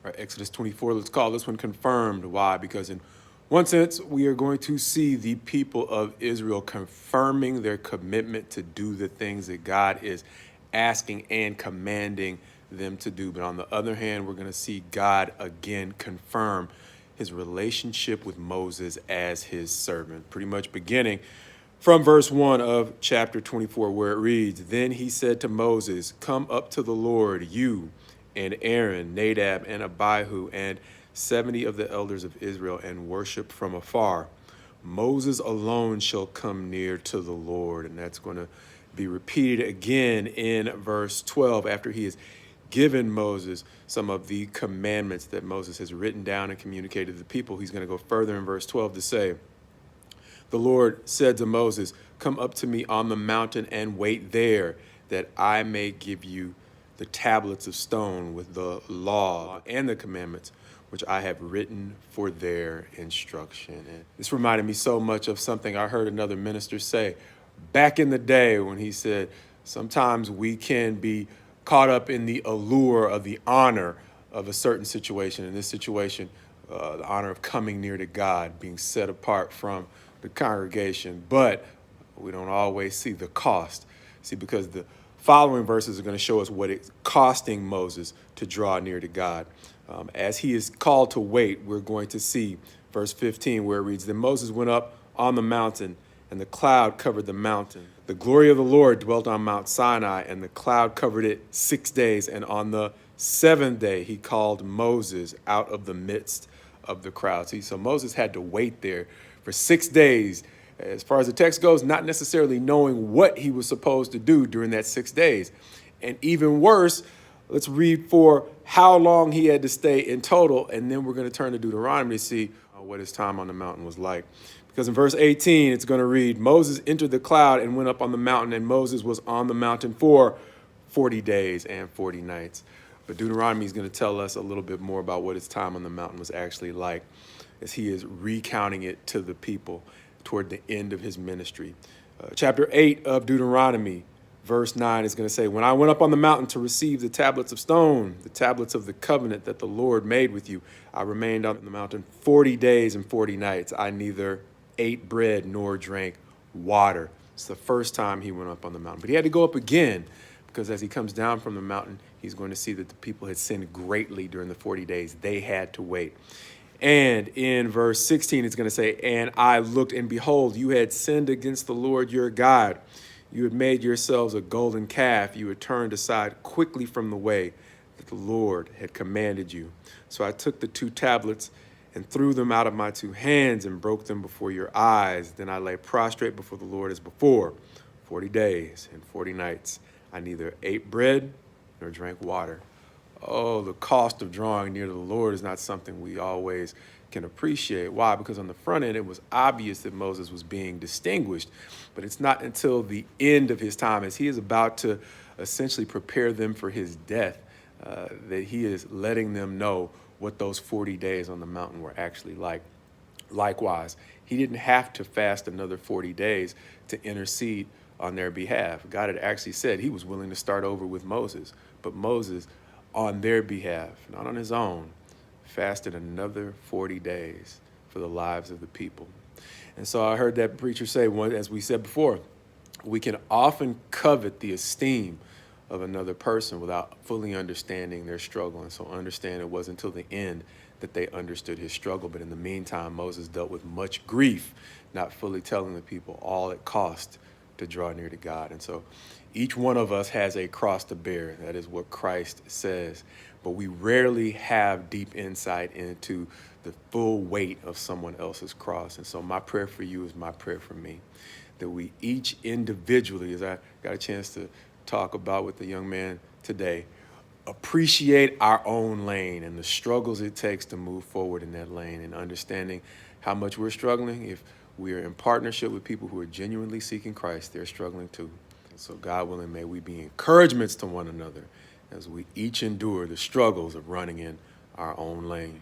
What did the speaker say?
All right, Exodus 24, let's call this one confirmed. Why? Because in one sense, we are going to see the people of Israel confirming their commitment to do the things that God is asking and commanding them to do. But on the other hand, we're going to see God again confirm his relationship with Moses as his servant, pretty much beginning from verse 1 of chapter 24, where it reads, "Then he said to Moses, 'Come up to the Lord, you and Aaron, Nadab and Abihu, and 70 of the elders of Israel, and worship from afar. Moses alone shall come near to the Lord.'" And that's going to be repeated again in verse 12 after he has given Moses some of the commandments that Moses has written down and communicated to the people. He's going to go further in verse 12 to say, "The Lord said to Moses, 'Come up to me on the mountain and wait there, that I may give you the tablets of stone with the law and the commandments, which I have written for their instruction.'" And this reminded me so much of something I heard another minister say back in the day when he said, sometimes we can be caught up in the allure of the honor of a certain situation. In this situation, the honor of coming near to God, being set apart from the congregation, but we don't always see the cost. See, because the following verses are going to show us what it's costing Moses to draw near to God. As he is called to wait, we're going to see verse 15 where it reads, "Then Moses went up on the mountain, and the cloud covered the mountain. The glory of the Lord dwelt on Mount Sinai, and the cloud covered it 6 days. And on the seventh day, he called Moses out of the midst of the crowd." See, so Moses had to wait there for 6 days. As far as the text goes, not necessarily knowing what he was supposed to do during that 6 days. And even worse, let's read for how long he had to stay in total. And then we're going to turn to Deuteronomy to see what his time on the mountain was like. Because in verse 18, it's going to read, "Moses entered the cloud and went up on the mountain, and Moses was on the mountain for 40 days and 40 nights. But Deuteronomy is going to tell us a little bit more about what his time on the mountain was actually like as he is recounting it to the people toward the end of his ministry. Chapter 8 of Deuteronomy, verse 9 is going to say, "When I went up on the mountain to receive the tablets of stone, the tablets of the covenant that the Lord made with you, I remained on the mountain 40 days and 40 nights. I neither ate bread nor drank water." It's the first time he went up on the mountain. But he had to go up again because as he comes down from the mountain, he's going to see that the people had sinned greatly during the 40 days. They had to wait. And in verse 16, it's going to say, "And I looked, and behold, you had sinned against the Lord your God. You had made yourselves a golden calf. You had turned aside quickly from the way that the Lord had commanded you. So I took the 2 tablets and threw them out of my 2 hands and broke them before your eyes. Then I lay prostrate before the Lord as before. 40 days and 40 nights. I neither ate bread nor drank water." Oh, the cost of drawing near to the Lord is not something we always can appreciate. Why? Because on the front end, it was obvious that Moses was being distinguished. But it's not until the end of his time, as he is about to essentially prepare them for his death, that he is letting them know what those 40 days on the mountain were actually like. Likewise, he didn't have to fast another 40 days to intercede on their behalf. God had actually said he was willing to start over with Moses, but Moses, on their behalf, not on his own, fasted another 40 days for the lives of the people. And so I heard that preacher say, as we said before, we can often covet the esteem of another person without fully understanding their struggle. And so understand it wasn't until the end that they understood his struggle. But in the meantime, Moses dealt with much grief, not fully telling the people all it cost to draw near to God. And so each one of us has a cross to bear. That is what Christ says. But we rarely have deep insight into the full weight of someone else's cross. And so my prayer for you is my prayer for me, that we each individually, as I got a chance to talk about with the young man today, appreciate our own lane and the struggles it takes to move forward in that lane, and understanding how much we're struggling. If we are in partnership with people who are genuinely seeking Christ, they're struggling too. And so God willing, may we be encouragements to one another as we each endure the struggles of running in our own lane.